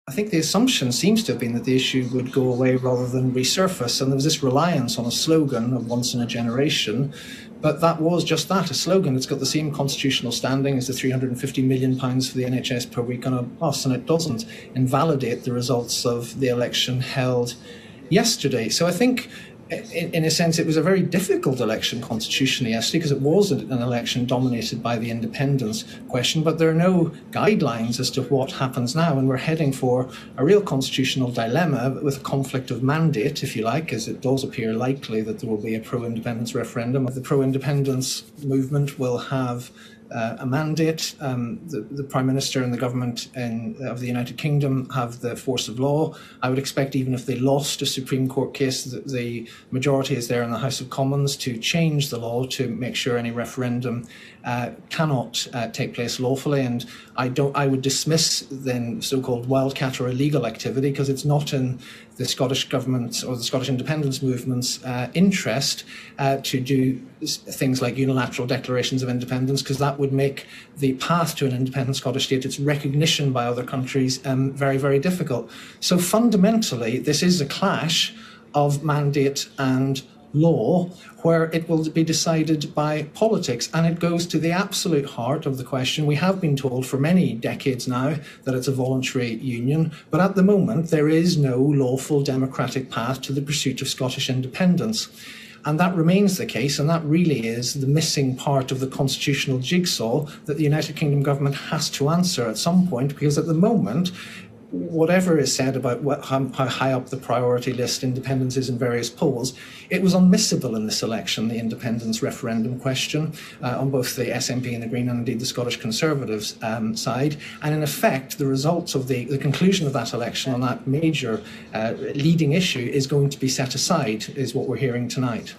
I think the assumption seems to have been that the issue would go away rather than resurface, and there was this reliance on a slogan of once in a generation, but that was just that, a slogan. It's got the same constitutional standing as the £350 million for the NHS per week on a bus, and it doesn't invalidate the results of the election held yesterday. So I think, in a sense, it was a very difficult election constitutionally yesterday because it was an election dominated by the independence question, but there are no guidelines as to what happens now, and we're heading for a real constitutional dilemma with a conflict of mandate, if you like, as it does appear likely that there will be a pro-independence referendum. The pro-independence movement will have a mandate. The Prime Minister and the government of the United Kingdom have the force of law. I would expect, even if they lost a Supreme Court case, that the majority is there in the House of Commons to change the law to make sure any referendum cannot take place lawfully. And I would dismiss then so-called wildcat or illegal activity, because it's not in the Scottish Government or the Scottish independence movement's interest to do things like unilateral declarations of independence, because that would make the path to an independent Scottish state, its recognition by other countries, very, very difficult. So fundamentally, this is a clash of mandate and law, where it will be decided by politics, and it goes to the absolute heart of the question. We have been told for many decades now that it's a voluntary union, but at the moment there is no lawful democratic path to the pursuit of Scottish independence. And that remains the case, and that really is the missing part of the constitutional jigsaw that the United Kingdom government has to answer at some point, because at the moment, whatever is said about how high up the priority list independence is in various polls, it was unmissable in this election, the independence referendum question, on both the SNP and the Green and indeed the Scottish Conservatives side. And in effect, the results of the conclusion of that election on that major leading issue is going to be set aside, is what we're hearing tonight.